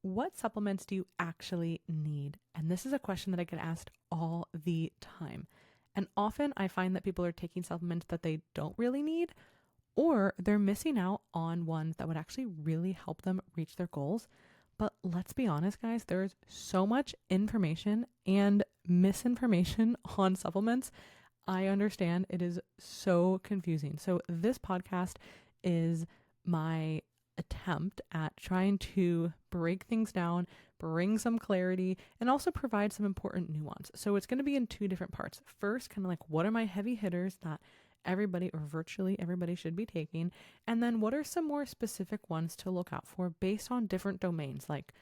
what supplements do you actually need? And this is a question that I get asked all the time. And often I find that people are taking supplements that they don't really need, or they're missing out on ones that would actually really help them reach their goals. But let's be honest, guys, there's so much information and misinformation on supplements. I understand it is so confusing. So this podcast is my attempt at trying to break things down, bring some clarity, and also provide some important nuance. So it's going to be in two different parts. First, kind of like, what are my heavy hitters that everybody or virtually everybody should be taking? And then what are some more specific ones to look out for based on different domains like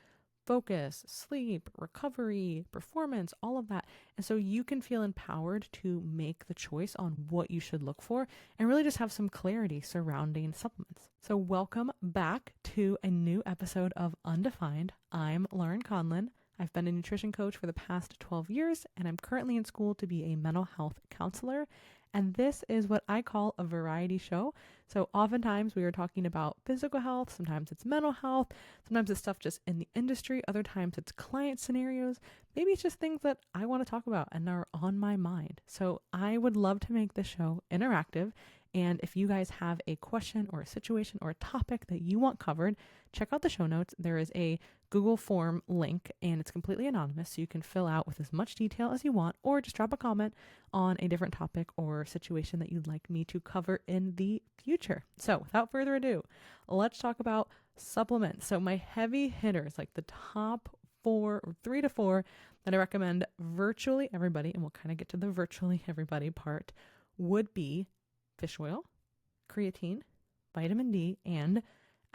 focus, sleep, recovery, performance, all of that. And so you can feel empowered to make the choice on what you should look for and really just have some clarity surrounding supplements. So welcome back to a new episode of Undefined. I'm Lauren Conlin. I've been a nutrition coach for the past 12 years, and I'm currently in school to be a mental health counselor. And this is what I call a variety show. So oftentimes we are talking about physical health, sometimes it's mental health, sometimes it's stuff just in the industry, other times it's client scenarios, maybe it's just things that I want to talk about and are on my mind. So I would love to make this show interactive. And if you guys have a question or a situation or a topic that you want covered, check out the show notes. There is a Google form link and it's completely anonymous, so you can fill out with as much detail as you want, or just drop a comment on a different topic or situation that you'd like me to cover in the future. So without further ado, let's talk about supplements. So my heavy hitters, like the top four or 3 to 4 that I recommend virtually everybody, and we'll kind of get to the virtually everybody part, would be fish oil, creatine, vitamin D, and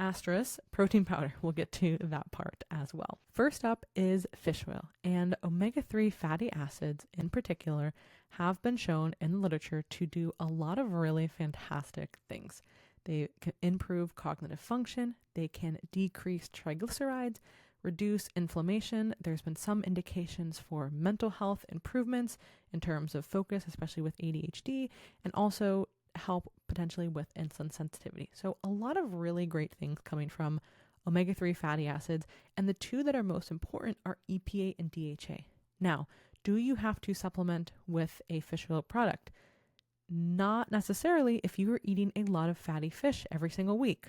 Asteris protein powder. We'll get to that part as well. First up is fish oil, and omega-3 fatty acids in particular have been shown in the literature to do a lot of really fantastic things. They can improve cognitive function, they can decrease triglycerides, reduce inflammation. There's been some indications for mental health improvements in terms of focus, especially with ADHD, and also help potentially with insulin sensitivity. So a lot of really great things coming from omega-3 fatty acids, and the two that are most important are EPA and DHA. Now, do you have to supplement with a fish oil product? Not necessarily if you are eating a lot of fatty fish every single week.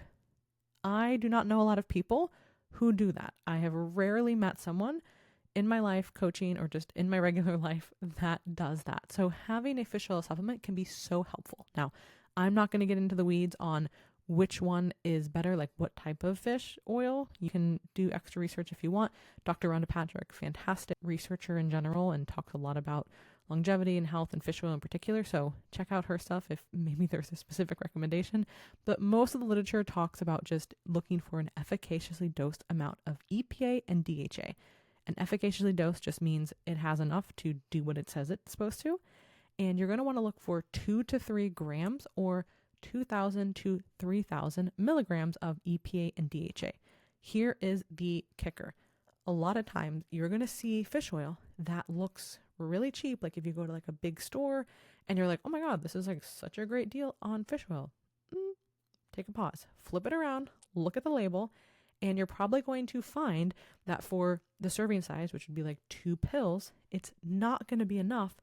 I do not know a lot of people who do that. I have rarely met someone in my life coaching or just in my regular life that does that. So having a fish oil supplement can be so helpful. Now, I'm not going to get into the weeds on which one is better, like what type of fish oil. You can do extra research if you want. Dr. Rhonda Patrick, fantastic researcher in general, and talks a lot about longevity and health and fish oil in particular. So check out her stuff if maybe there's a specific recommendation. But most of the literature talks about just looking for an efficaciously dosed amount of EPA and DHA. An efficaciously dosed just means it has enough to do what it says it's supposed to. And you're going to want to look for 2 to 3 grams or 2,000 to 3,000 milligrams of EPA and DHA. Here is the kicker. A lot of times you're going to see fish oil that looks really cheap. Like if you go to like a big store and you're like, oh my God, this is like such a great deal on fish oil. Take a pause, flip it around, look at the label, and you're probably going to find that for the serving size, which would be like 2 pills, it's not going to be enough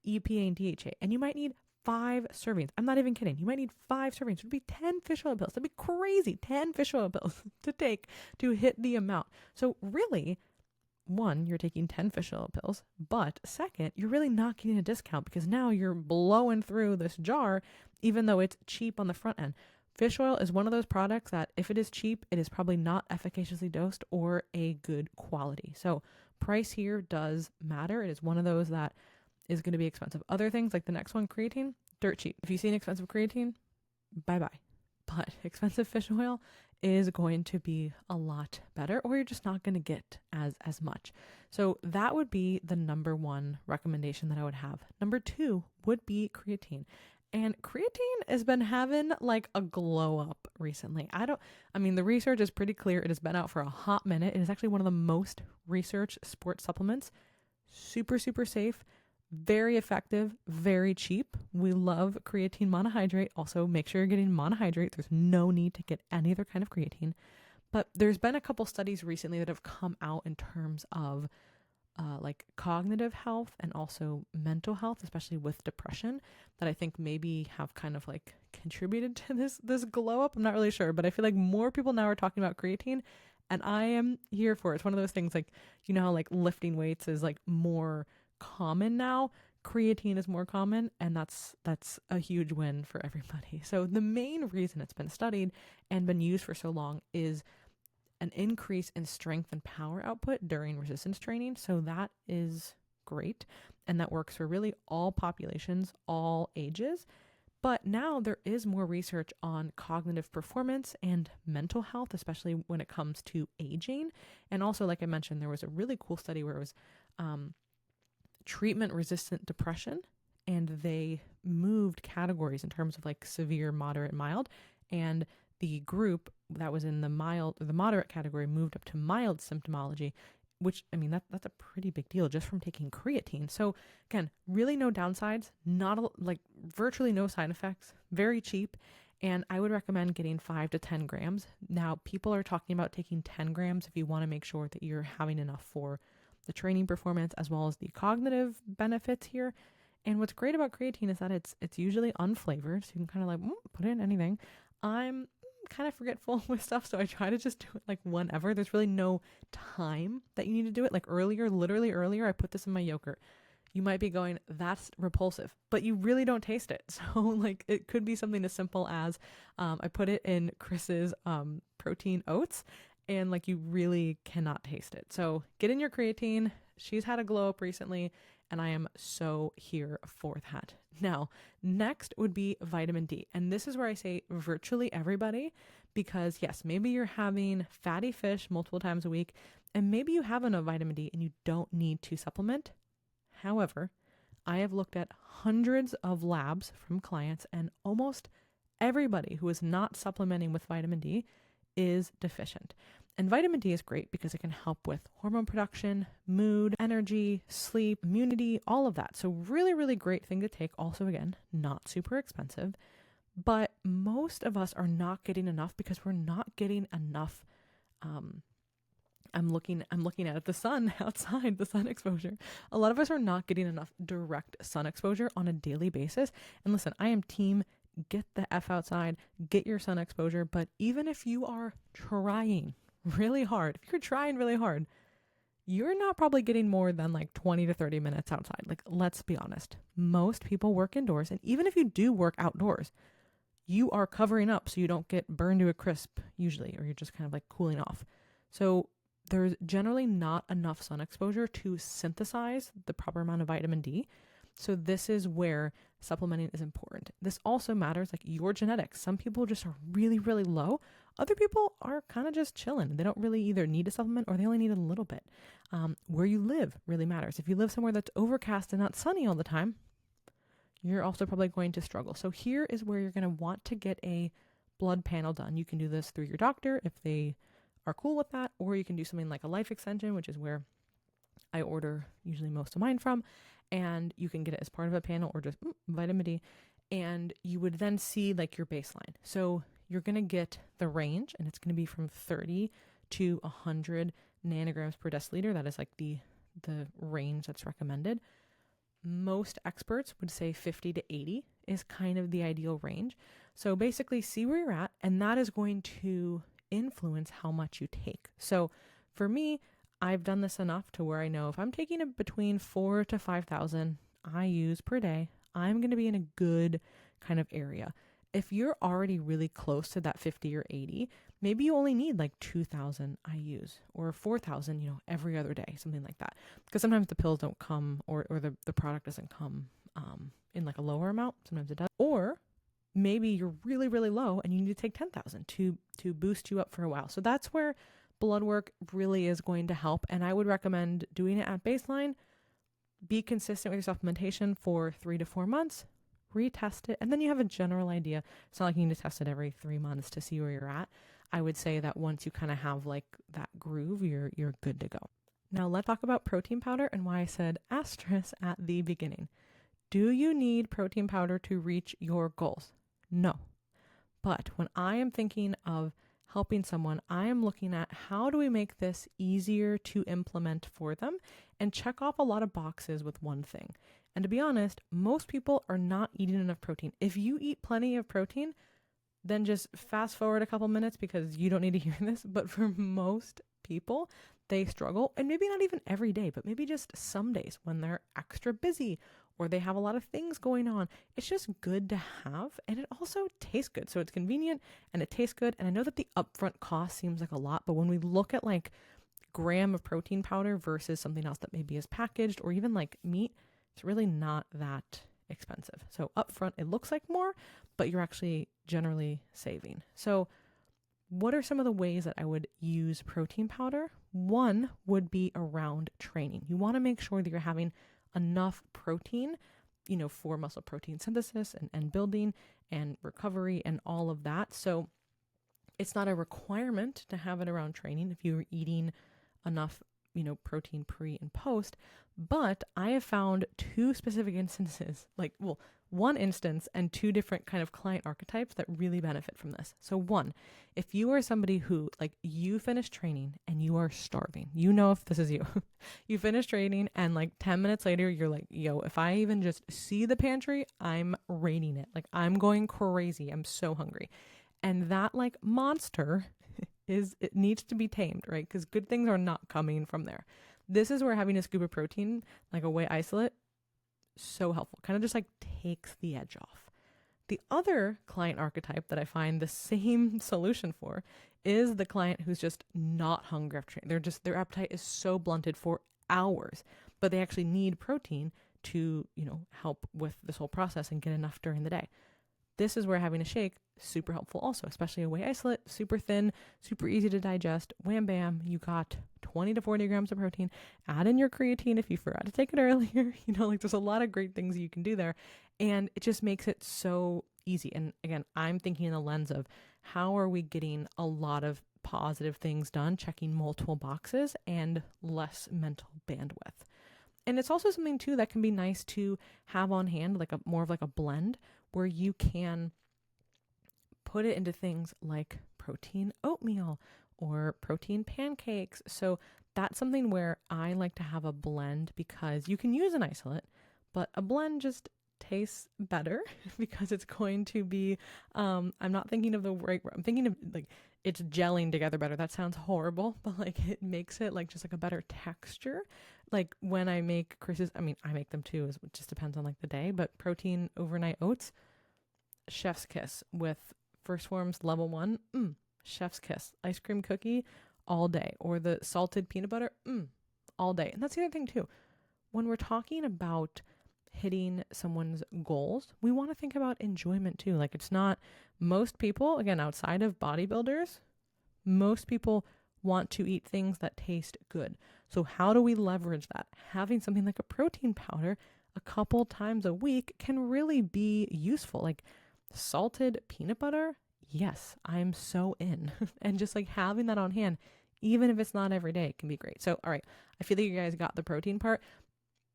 EPA and DHA. And you might need 5 servings. I'm not even kidding. You might need 5 servings. It would be 10 fish oil pills. That'd be crazy. 10 fish oil pills to take to hit the amount. So really, one, you're taking 10 fish oil pills, but second, you're really not getting a discount because now you're blowing through this jar, even though it's cheap on the front end. Fish oil is one of those products that if it is cheap, it is probably not efficaciously dosed or a good quality. So price here does matter. It is one of those that is going to be expensive. Other things like the next one, creatine, dirt cheap. If you see an expensive creatine, bye-bye. But expensive fish oil is going to be a lot better, or you're just not going to get as much. So that would be the number one recommendation that I would have. Number 2 would be creatine. And creatine has been having like a glow up recently. The research is pretty clear. It has been out for a hot minute. It is actually one of the most researched sports supplements. Super, super safe, very effective, very cheap. We love creatine monohydrate. Also, make sure you're getting monohydrate. There's no need to get any other kind of creatine. But there's been a couple studies recently that have come out in terms of like cognitive health and also mental health, especially with depression, that I think maybe have kind of like contributed to this glow up. I'm not really sure, but I feel like more people now are talking about creatine, and I am here for it. It's one of those things like, you know how like lifting weights is like more common now. Creatine is more common, and that's a huge win for everybody. So the main reason it's been studied and been used for so long is an increase in strength and power output during resistance training. So that is great. And that works for really all populations, all ages. But now there is more research on cognitive performance and mental health, especially when it comes to aging. And also, like I mentioned, there was a really cool study where it was treatment resistant depression. And they moved categories in terms of like severe, moderate, mild. And the group that was in the mild or the moderate category moved up to mild symptomology, which, I mean, that's a pretty big deal just from taking creatine. So again, really no downsides, like virtually no side effects, very cheap. And I would recommend getting 5 to 10 grams. Now, people are talking about taking 10 grams if you want to make sure that you're having enough for the training performance as well as the cognitive benefits here. And what's great about creatine is that it's usually unflavored, so you can kind of like put in anything. I'm kind of forgetful with stuff, so I try to just do it like whenever. There's really no time that you need to do it. Like literally earlier, I put this in my yogurt. You might be going, that's repulsive, but you really don't taste it. So like it could be something as simple as I put it in Chris's protein oats, and like you really cannot taste it. So get in your creatine. She's had a glow up recently, and I am so here for that. Now, next would be vitamin D. And this is where I say virtually everybody, because yes, maybe you're having fatty fish multiple times a week, and maybe you have enough vitamin D and you don't need to supplement. However, I have looked at hundreds of labs from clients, and almost everybody who is not supplementing with vitamin D is deficient. And vitamin D is great because it can help with hormone production, mood, energy, sleep, immunity, all of that. So really, really great thing to take. Also, again, not super expensive, but most of us are not getting enough because we're not getting enough. I'm looking at the sun outside, the sun exposure. A lot of us are not getting enough direct sun exposure on a daily basis. And listen, I am team get the F outside, get your sun exposure. But even if you are trying really hard, if you're trying really hard, you're not probably getting more than like 20 to 30 minutes outside. Like, let's be honest. Most people work indoors. And even if you do work outdoors, you are covering up so you don't get burned to a crisp usually, or you're just kind of like cooling off. So there's generally not enough sun exposure to synthesize the proper amount of vitamin D. So this is where supplementing is important. This also matters, like your genetics. Some people just are really, really low. Other people are kind of just chilling. They don't really either need a supplement or they only need a little bit. Where you live really matters. If you live somewhere that's overcast and not sunny all the time, you're also probably going to struggle. So here is where you're going to want to get a blood panel done. You can do this through your doctor if they are cool with that, or you can do something like a Life Extension, which is where I order usually most of mine from, and you can get it as part of a panel or just vitamin D, and you would then see like your baseline. So you're going to get the range, and it's going to be from 30 to 100 nanograms per deciliter. That is like the range that's recommended. Most experts would say 50 to 80 is kind of the ideal range. So basically see where you're at, and that is going to influence how much you take. So for me, I've done this enough to where I know if I'm taking it between 4 to 5,000 IUs per day, I'm going to be in a good kind of area. If you're already really close to that 50 or 80, maybe you only need like 2,000 IUs or 4,000, every other day, something like that. Because sometimes the pills don't come or the product doesn't come in like a lower amount. Sometimes it does. Or maybe you're really, really low and you need to take 10,000 to boost you up for a while. So that's where blood work really is going to help. And I would recommend doing it at baseline. Be consistent with your supplementation for 3 to 4 months, retest it, and then you have a general idea. It's not like you need to test it every 3 months to see where you're at. I would say that once you kind of have like that groove, you're good to go. Now let's talk about protein powder and why I said asterisk at the beginning. Do you need protein powder to reach your goals? No. But when I am thinking of helping someone, I am looking at how do we make this easier to implement for them and check off a lot of boxes with one thing. And to be honest, most people are not eating enough protein. If you eat plenty of protein, then just fast forward a couple minutes because you don't need to hear this. But for most people, they struggle, and maybe not even every day, but maybe just some days when they're extra busy or they have a lot of things going on. It's just good to have, and it also tastes good. So it's convenient and it tastes good. And I know that the upfront cost seems like a lot, but when we look at like gram of protein powder versus something else that maybe is packaged or even like meat, it's really not that expensive. So upfront, it looks like more, but you're actually generally saving. So what are some of the ways that I would use protein powder? One would be around training. You want to make sure that you're having enough protein, for muscle protein synthesis and building and recovery and all of that. So it's not a requirement to have it around training if you're eating enough, protein pre and post. But I have found two specific instances, one instance and two different kind of client archetypes that really benefit from this. So one, if you are somebody who you finish training and you are starving, if this is you, you finish training and 10 minutes later, you're like, yo, if I even just see the pantry, I'm raiding it. I'm going crazy. I'm so hungry. And that monster it needs to be tamed, right? Because good things are not coming from there. This is where having a scoop of protein, like a whey isolate, so helpful. Kind of just takes the edge off. The other client archetype that I find the same solution for is the client who's just not hungry after training. Their appetite is so blunted for hours, but they actually need protein to, help with this whole process and get enough during the day. This is where having a shake, super helpful also, especially a whey isolate, super thin, super easy to digest. Wham, bam, you got 20 to 40 grams of protein. Add in your creatine if you forgot to take it earlier. There's a lot of great things you can do there. And it just makes it so easy. And again, I'm thinking in the lens of how are we getting a lot of positive things done, checking multiple boxes and less mental bandwidth. And it's also something too that can be nice to have on hand, more of a blend where you can put it into things like protein oatmeal or protein pancakes. So that's something where I like to have a blend because you can use an isolate, but a blend just tastes better because it's going to be, I'm not thinking of the right, I'm thinking of it's gelling together better. That sounds horrible, but it makes it just a better texture. When I make Chris's, I make them too, it just depends on the day, but protein overnight oats, chef's kiss with First Form's level 1, chef's kiss. Ice cream cookie all day, or the salted peanut butter, all day. And that's the other thing too. When we're talking about hitting someone's goals, we want to think about enjoyment too. It's not, most people, again, outside of bodybuilders, most people want to eat things that taste good. So how do we leverage that? Having something like a protein powder a couple times a week can really be useful. Salted peanut butter, yes, I'm so in. And just having that on hand, even if it's not every day, it can be great. So, all right, I feel like you guys got the protein part.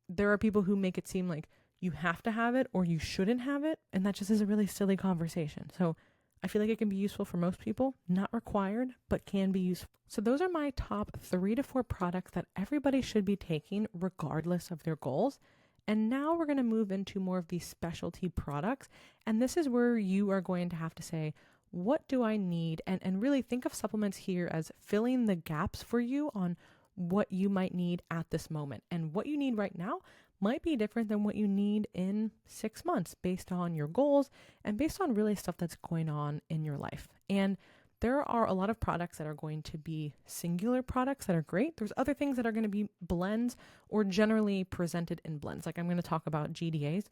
There are people who make it seem like you have to have it or you shouldn't have it. And that just is a really silly conversation. So I feel like it can be useful for most people, not required, but can be useful. So those are my top 3 to 4 products that everybody should be taking regardless of their goals. And now we're going to move into more of these specialty products. And this is where you are going to have to say, what do I need? And really think of supplements here as filling the gaps for you on what you might need at this moment. And what you need right now might be different than what you need in 6 months based on your goals and based on really stuff that's going on in your life. And there are a lot of products that are going to be singular products that are great. There's other things that are going to be blends or generally presented in blends. I'm going to talk about GDAs.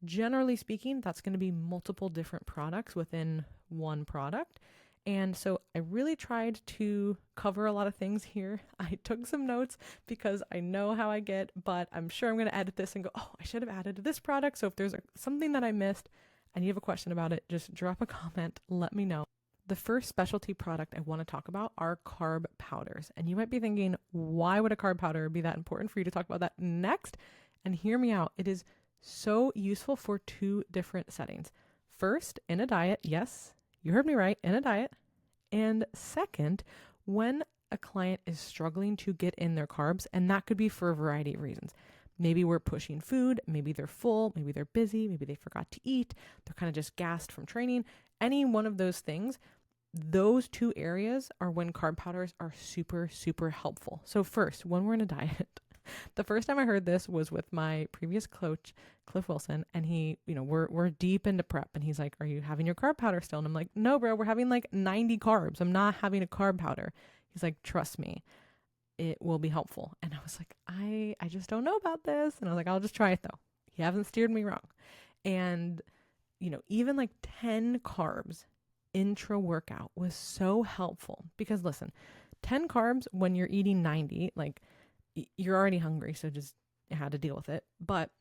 Generally speaking, that's going to be multiple different products within one product. And so I really tried to cover a lot of things here. I took some notes because I know how I get, but I'm sure I'm going to edit this and go, oh, I should have added this product. So if there's something that I missed and you have a question about it, just drop a comment, let me know. The first specialty product I want to talk about are carb powders. And you might be thinking, why would a carb powder be that important for you to talk about that next? And hear me out. It is so useful for 2 different settings. First, in a diet. Yes, you heard me right, in a diet. And second, when a client is struggling to get in their carbs, and that could be for a variety of reasons. Maybe we're pushing food, maybe they're full, maybe they're busy, maybe they forgot to eat, they're kind of just gassed from training. Any one of those things, those two areas are when carb powders are super, super helpful. So first, when we're in a diet, the first time I heard this was with my previous coach, Cliff Wilson, and he, we're deep into prep, and he's like, "Are you having your carb powder still?" And I'm like, "No, bro, we're having like 90 carbs. I'm not having a carb powder." He's like, "Trust me, it will be helpful." And I was like, I just don't know about this. And I was like, "I'll just try it though." He hasn't steered me wrong. And, even like 10 carbs intra workout was so helpful because listen, 10 carbs when you're eating 90, like you're already hungry. So just had to deal with it. But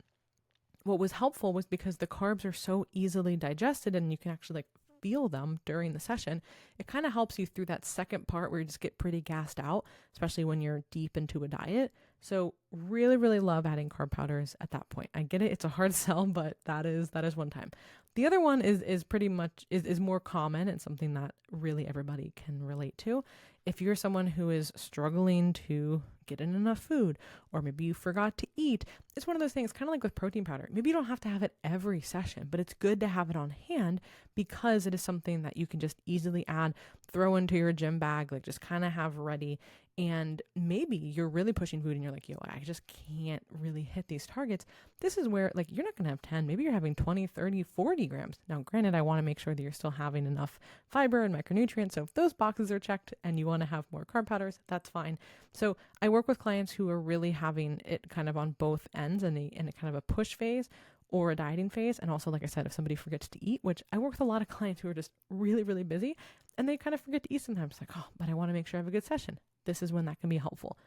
what was helpful was because the carbs are so easily digested and you can actually like feel them during the session, it kind of helps you through that second part where you just get pretty gassed out, especially when you're deep into a diet. So really, really love adding carb powders at that point. I get it. It's a hard sell, but that is one time. The other one is pretty much is more common and something that really everybody can relate to. If you're someone who is struggling to get in enough food, or maybe you forgot to eat, it's one of those things, kind of like with protein powder. Maybe you don't have to have it every session, but it's good to have it on hand because it is something that you can just easily add, throw into your gym bag, like just kind of have ready. And maybe you're really pushing food and you're like, I just can't really hit these targets. This is where like, you're not going to have 10, maybe you're having 20, 30, 40 grams. Now, granted, I want to make sure that you're still having enough fiber and micronutrients. So if those boxes are checked and you want to have more carb powders, that's fine. So I work with clients who are really having it kind of on both ends in a kind of a push phase or a dieting phase. And also, like I said, if somebody forgets to eat, which I work with a lot of clients who are just really, really busy and they kind of forget to eat sometimes. Like, but I want to make sure I have a good session. This is when that can be helpful.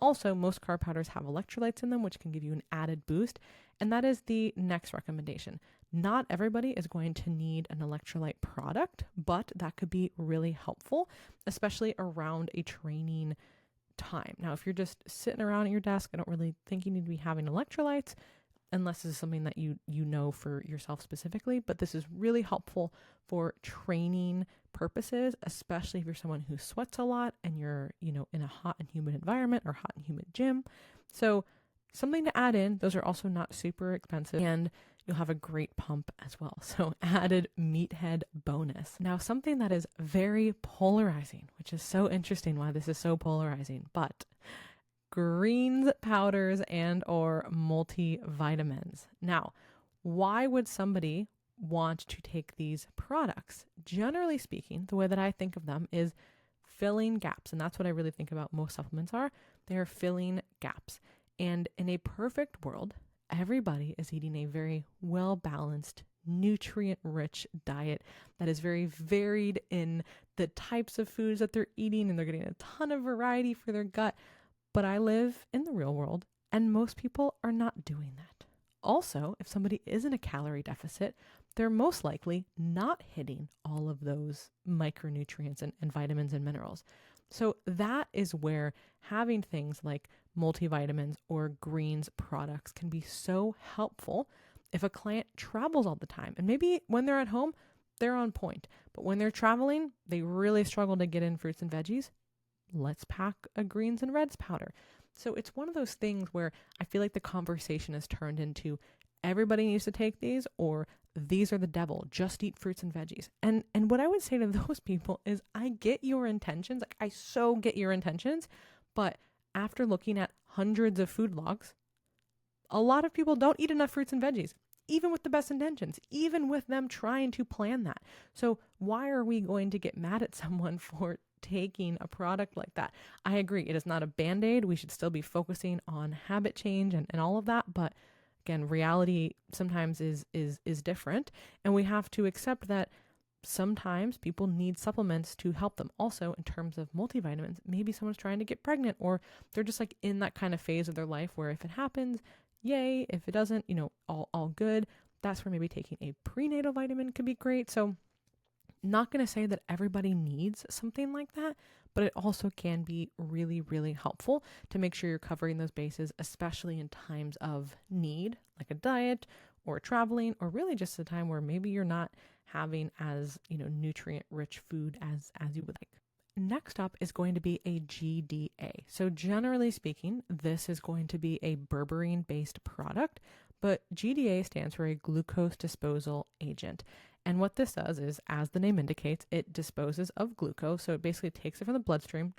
Also, most carb powders have electrolytes in them, which can give you an added boost. And that is the next recommendation. Not everybody is going to need an electrolyte product, but that could be really helpful, especially around a training time. Now, if you're just sitting around at your desk, I don't really think you need to be having electrolytes unless this is something that you know for yourself specifically, but this is really helpful for training purposes, especially if you're someone who sweats a lot and you're, in a hot and humid environment or hot and humid gym. So something to add in. Those are also not super expensive and you'll have a great pump as well. So added meathead bonus. Now, something that is very polarizing, which is so interesting why this is so polarizing, but greens powders and or multivitamins. Now, why would somebody want to take these products? Generally speaking, the way that I think of them is filling gaps. And that's what I really think about most supplements are. They are filling gaps. And in a perfect world, everybody is eating a very well-balanced, nutrient-rich diet that is very varied in the types of foods that they're eating, and they're getting a ton of variety for their gut. But I live in the real world, and most people are not doing that. Also, if somebody is in a calorie deficit, they're most likely not hitting all of those micronutrients and vitamins and minerals. So that is where having things like multivitamins or greens products can be so helpful if a client travels all the time. And maybe when they're at home, they're on point. But when they're traveling, they really struggle to get in fruits and veggies. Let's pack a greens and reds powder. So it's one of those things where I feel like the conversation has turned into everybody needs to take these, or these are the devil, just eat fruits and veggies. And what I would say to those people is I get your intentions. Like I so get your intentions, but after looking at hundreds of food logs, a lot of people don't eat enough fruits and veggies, even with the best intentions, even with them trying to plan that. So why are we going to get mad at someone for taking a product like that? I agree. It is not a band-aid. We should still be focusing on habit change and all of that. But again, reality sometimes is different. And we have to accept that sometimes people need supplements to help them. Also, in terms of multivitamins, maybe someone's trying to get pregnant, or they're just like in that kind of phase of their life where if it happens, yay. If it doesn't, all good. That's where maybe taking a prenatal vitamin could be great. So not going to say that everybody needs something like that, but it also can be really, really helpful to make sure you're covering those bases, especially in times of need, like a diet or traveling, or really just a time where maybe you're not having as, nutrient rich food as you would like. Next up is going to be a GDA. So generally speaking, this is going to be a berberine based product, but GDA stands for a glucose disposal agent. And what this does is, as the name indicates, it disposes of glucose. So it basically takes it from the bloodstream,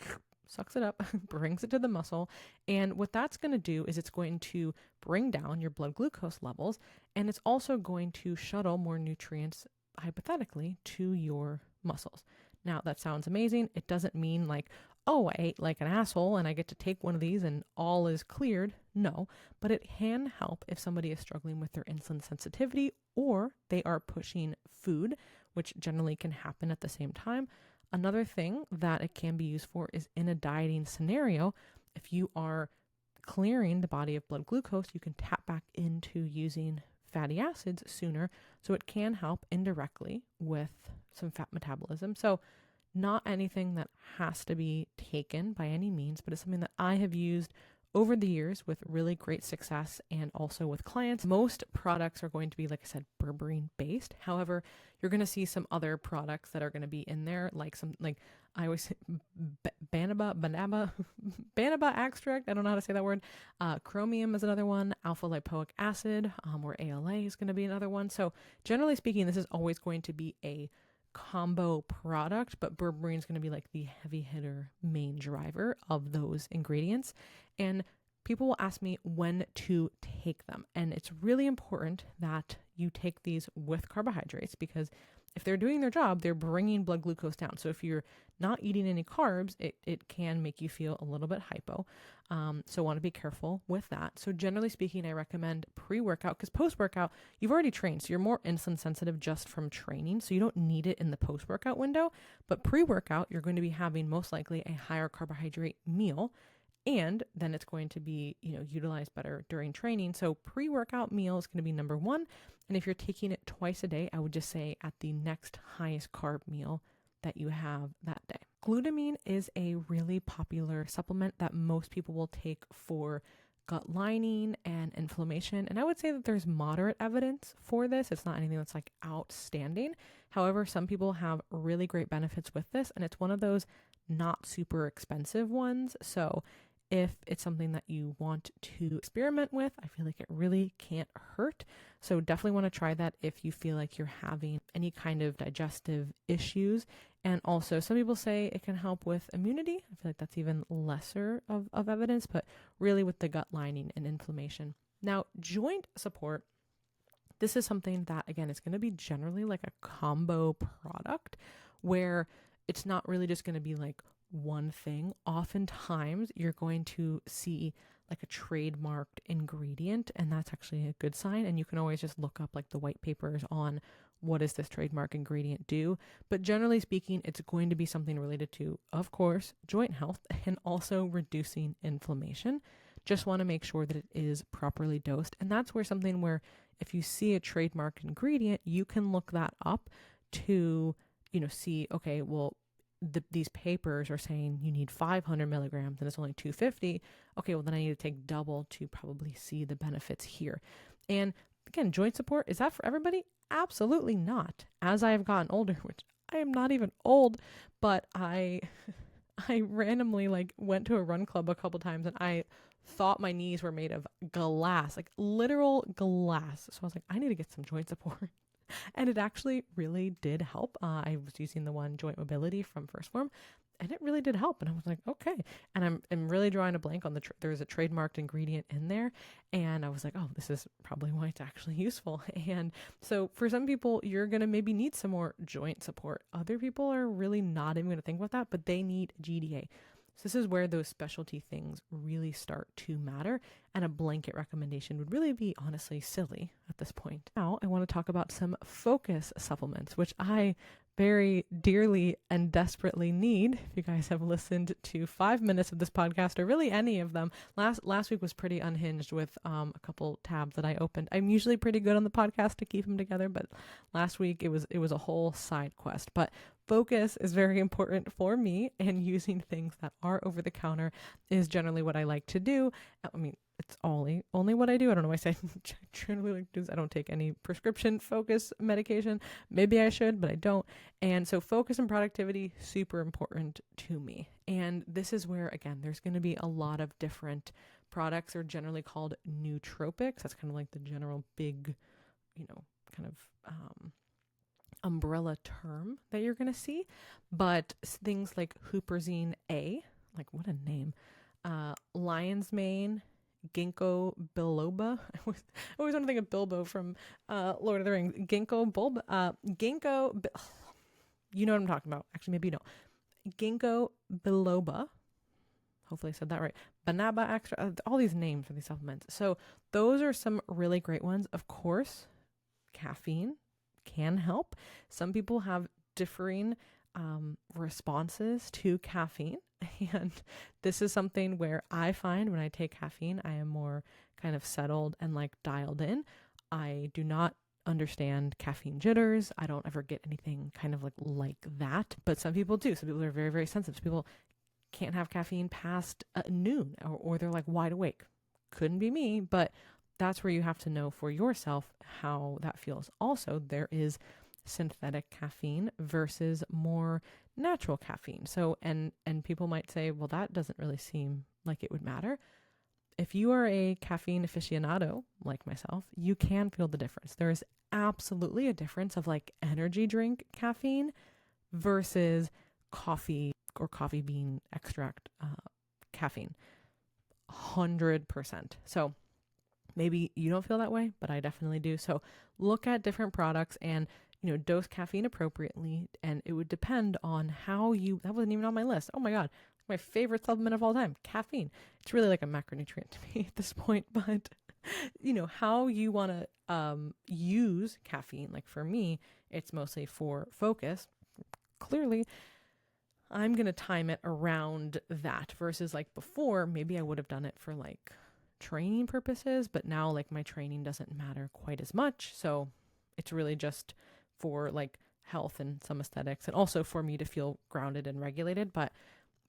sucks it up, brings it to the muscle. And what that's going to do is it's going to bring down your blood glucose levels. And it's also going to shuttle more nutrients, hypothetically, to your muscles. Now, that sounds amazing. It doesn't mean like, oh, I ate like an asshole and I get to take one of these and all is cleared. No, but it can help if somebody is struggling with their insulin sensitivity or they are pushing food, which generally can happen at the same time. Another thing that it can be used for is in a dieting scenario. If you are clearing the body of blood glucose, you can tap back into using fatty acids sooner. So it can help indirectly with some fat metabolism. So not anything that has to be taken by any means, but it's something that I have used over the years with really great success and also with clients. Most products are going to be, like I said, berberine based. However, you're going to see some other products that are going to be in there, like I always say Banaba extract. I don't know how to say that word. Chromium is another one. Alpha lipoic acid, or ALA is going to be another one. So generally speaking, this is always going to be a combo product, but berberine is going to be like the heavy hitter main driver of those ingredients. And people will ask me when to take them. And it's really important that you take these with carbohydrates, because if they're doing their job, they're bringing blood glucose down. So if you're not eating any carbs, it can make you feel a little bit hypo. So want to be careful with that. So generally speaking, I recommend pre-workout, because post-workout, you've already trained. So you're more insulin sensitive just from training. So you don't need it in the post-workout window. But pre-workout, you're going to be having most likely a higher carbohydrate meal. And then it's going to be, utilized better during training. So pre-workout meal is going to be number one. And if you're taking it twice a day, I would just say at the next highest carb meal that you have that day. Glutamine is a really popular supplement that most people will take for gut lining and inflammation. And I would say that there's moderate evidence for this. It's not anything that's like outstanding. However, some people have really great benefits with this, and it's one of those not super expensive ones. So if it's something that you want to experiment with, I feel like it really can't hurt. So definitely want to try that if you feel like you're having any kind of digestive issues. And also some people say it can help with immunity. I feel like that's even lesser of evidence, but really with the gut lining and inflammation. Now, joint support, this is something that, again, it's going to be generally like a combo product where it's not really just going to be like one thing. Oftentimes you're going to see like a trademarked ingredient, and that's actually a good sign. And you can always just look up like the white papers on what does this trademark ingredient do. But generally speaking, it's going to be something related to, of course, joint health and also reducing inflammation. Just want to make sure that it is properly dosed. And that's something where if you see a trademark ingredient, you can look that up to, see, okay, well, these papers are saying you need 500 milligrams and it's only 250. Okay, well then I need to take double to probably see the benefits here. And again, joint support, is that for everybody? Absolutely not. As I have gotten older, which I am not even old, but I randomly went to a run club a couple times and I thought my knees were made of glass, like literal glass. So I was like, I need to get some joint support. And it actually really did help. I was using the one Joint Mobility from First Form, and it really did help. And I was like, okay. And I'm really drawing a blank on there's a trademarked ingredient in there. And I was like, oh, this is probably why it's actually useful. And so for some people, you're going to maybe need some more joint support. Other people are really not even going to think about that, but they need GDA. So this is where those specialty things really start to matter, and a blanket recommendation would really be honestly silly at this point. Now I want to talk about some focus supplements, which I very dearly and desperately need. If you guys have listened to 5 minutes of this podcast, or really any of them, last week was pretty unhinged with a couple tabs that I opened. I'm usually pretty good on the podcast to keep them together, but last week it was a whole side quest. But focus is very important for me, and using things that are over the counter is generally what I like to do. I mean, It's only what I do. I don't know why I say truly like this. I don't take any prescription focus medication. Maybe I should, but I don't. And so focus and productivity, super important to me. And this is where, again, there's going to be a lot of different products are generally called nootropics. That's kind of like the general big, kind of umbrella term that you're going to see. But things like Huperzine A, like what a name, lion's mane, ginkgo biloba. I always want to think of Bilbo from Lord of the Rings. You know what I'm talking about. Actually, maybe you don't. Ginkgo biloba. Hopefully I said that right. Banaba extra, all these names for these supplements. So those are some really great ones. Of course, caffeine can help. Some people have differing responses to caffeine. And this is something where I find when I take caffeine, I am more kind of settled and like dialed in. I do not understand caffeine jitters. I don't ever get anything kind of like that. But some people do. Some people are very, very sensitive. Some people can't have caffeine past noon or they're like wide awake. Couldn't be me, but that's where you have to know for yourself how that feels. Also, there is synthetic caffeine versus more natural caffeine. So, and people might say, well, that doesn't really seem like it would matter. If you are a caffeine aficionado like myself, you can feel the difference. There is absolutely a difference of like energy drink caffeine versus coffee or coffee bean extract caffeine. 100%. So maybe you don't feel that way, but I definitely do. So look at different products and, dose caffeine appropriately. And it would depend on how that wasn't even on my list. Oh my God. My favorite supplement of all time, caffeine. It's really like a macronutrient to me at this point, but how you want to use caffeine. Like for me, it's mostly for focus. Clearly, I'm going to time it around that versus like before, maybe I would have done it for like training purposes, but now like my training doesn't matter quite as much. So it's really just for like health and some aesthetics and also for me to feel grounded and regulated. But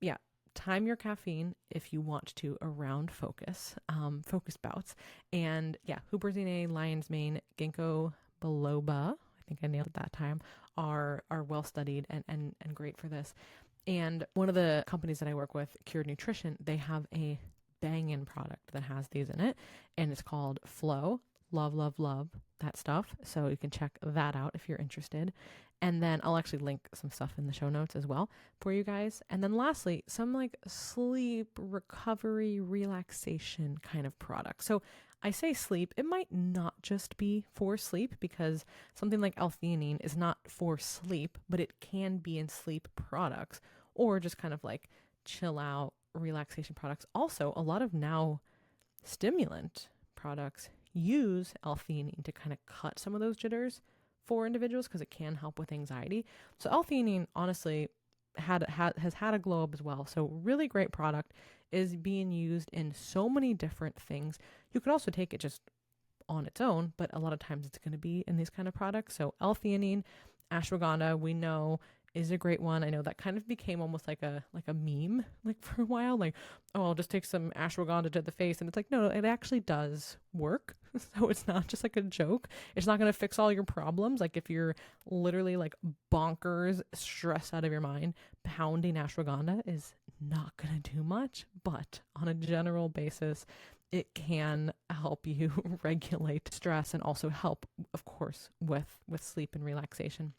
yeah, time your caffeine if you want to around focus bouts. And yeah, Huperzine A, lion's mane, ginkgo biloba, I think I nailed it that time, are well studied and great for this. And one of the companies that I work with, Cured Nutrition, they have a bangin' product that has these in it, and it's called Flow. Love that stuff. So you can check that out if you're interested. And then I'll actually link some stuff in the show notes as well for you guys. And then lastly, some like sleep, recovery, relaxation kind of products. So I say sleep, it might not just be for sleep because something like L-theanine is not for sleep, but it can be in sleep products or just kind of like chill out relaxation products. Also, a lot of now stimulant products use L-theanine to kind of cut some of those jitters for individuals because it can help with anxiety. So L-theanine honestly has had a glow up as well. So really great product, is being used in so many different things. You could also take it just on its own, but a lot of times it's going to be in these kind of products. So L-theanine, ashwagandha, we know is a great one. I know that kind of became almost like a meme like for a while, like, oh, I'll just take some ashwagandha to the face. And it's like, no, it actually does work. So it's not just like a joke. It's not going to fix all your problems. Like if you're literally like bonkers, stressed out of your mind, pounding ashwagandha is not going to do much. But on a general basis, it can help you regulate stress and also help, of course, with sleep and relaxation.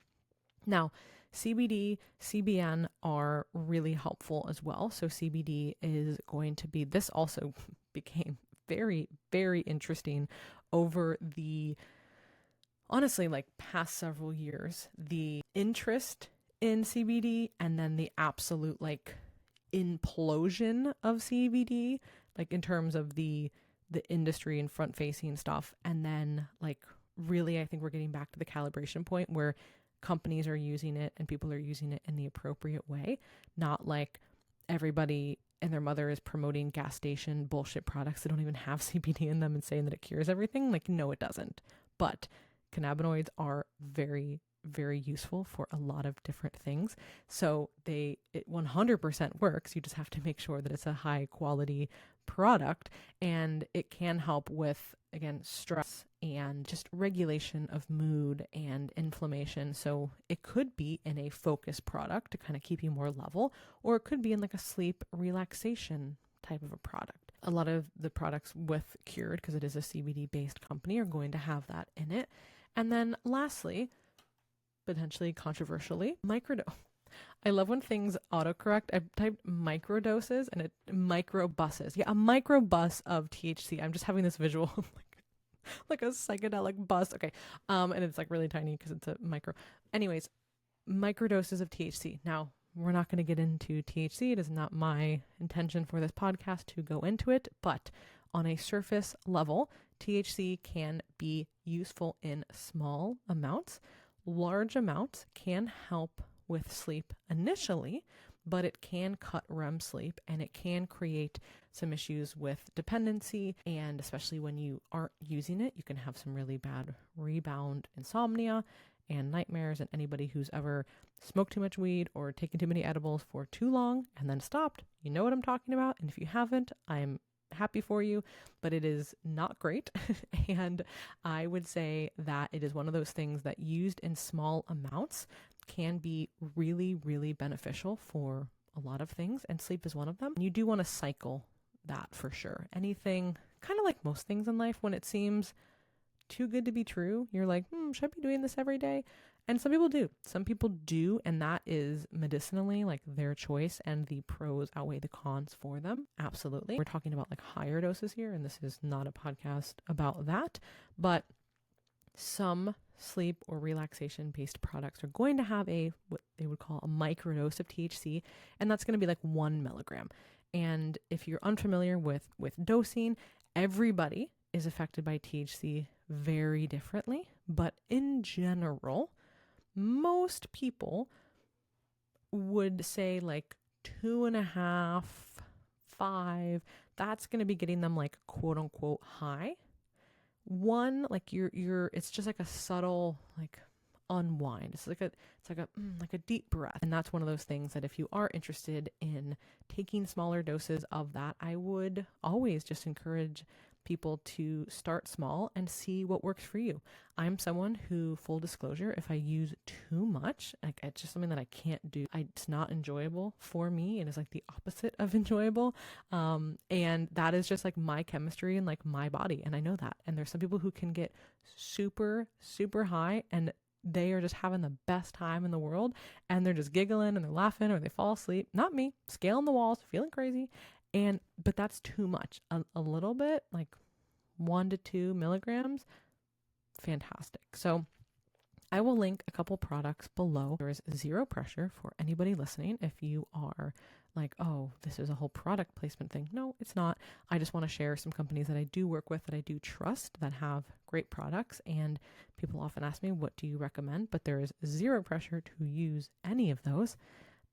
Now, CBD, CBN are really helpful as well. So CBD is going to be, this also became very, very interesting over the, honestly, like past several years, the interest in CBD and then the absolute like implosion of CBD, like in terms of the industry and front facing stuff. And then like really, I think we're getting back to the calibration point where companies are using it and people are using it in the appropriate way, not like everybody and their mother is promoting gas station bullshit products that don't even have CBD in them and saying that it cures everything. Like, no, it doesn't. But cannabinoids are very, very useful for a lot of different things. So it 100% works. You just have to make sure that it's a high quality product, and it can help with, again, stress and just regulation of mood and inflammation. So it could be in a focus product to kind of keep you more level, or it could be in like a sleep relaxation type of a product. A lot of the products with Cured, because it is a CBD based company, are going to have that in it. And then lastly, potentially controversially, microdose. I love when things autocorrect. I typed microdoses and it microbuses. Yeah, a microbus of THC. I'm just having this visual like a psychedelic bus. Okay. And it's like really tiny because it's a micro. Anyways, microdoses of THC. Now, we're not going to get into THC. It is not my intention for this podcast to go into it, but on a surface level, THC can be useful in small amounts. Large amounts can help with sleep initially, but it can cut REM sleep and it can create some issues with dependency. And especially when you aren't using it, you can have some really bad rebound insomnia and nightmares. And anybody who's ever smoked too much weed or taken too many edibles for too long and then stopped, you know what I'm talking about. And if you haven't, I'm happy for you, but it is not great. And I would say that it is one of those things that used in small amounts can be really, really beneficial for a lot of things, and sleep is one of them. You do want to cycle that for sure. Anything, kind of like most things in life, when it seems too good to be true, you're like, should I be doing this every day? And some people do. Some people do, and that is medicinally like their choice, and the pros outweigh the cons for them. Absolutely. We're talking about like higher doses here, and this is not a podcast about that, but some sleep or relaxation based products are going to have what they would call a microdose of THC, and that's going to be like 1 milligram. And if you're unfamiliar with dosing, everybody is affected by THC very differently, but in general, most people would say like 2.5, 5, that's going to be getting them like quote unquote high. 1, like it's just like a subtle like unwind. It's like a deep breath. And that's one of those things that if you are interested in taking smaller doses of that, I would always just encourage people to start small and see what works for you. I'm someone who, full disclosure, if I use too much, like it's just something that I can't do. It's not enjoyable for me. It is like the opposite of enjoyable. And that is just like my chemistry and like my body. And I know that. And there's some people who can get super, super high and they are just having the best time in the world, and they're just giggling and they're laughing or they fall asleep. Not me, scaling the walls, feeling crazy. But that's too much. A little bit, like 1 to 2 milligrams, fantastic. So I will link a couple products below. There is zero pressure for anybody listening. If you are like, oh, this is a whole product placement thing. No, it's not. I just want to share some companies that I do work with, that I do trust, that have great products. And people often ask me, what do you recommend? But there is zero pressure to use any of those.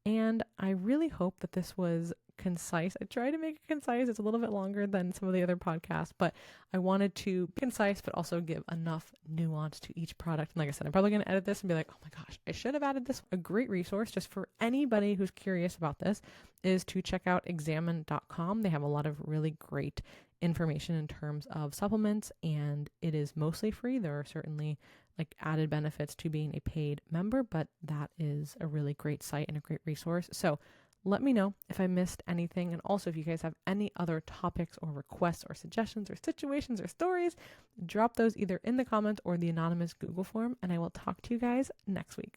And I really hope that this was concise. I try to make it concise. It's a little bit longer than some of the other podcasts, but I wanted to be concise, but also give enough nuance to each product. And like I said, I'm probably going to edit this and be like, oh my gosh, I should have added this. A great resource just for anybody who's curious about this is to check out examine.com. They have a lot of really great information in terms of supplements, and it is mostly free. There are certainly like added benefits to being a paid member, but that is a really great site and a great resource. So let me know if I missed anything. And also, if you guys have any other topics or requests or suggestions or situations or stories, drop those either in the comments or the anonymous Google form, and I will talk to you guys next week.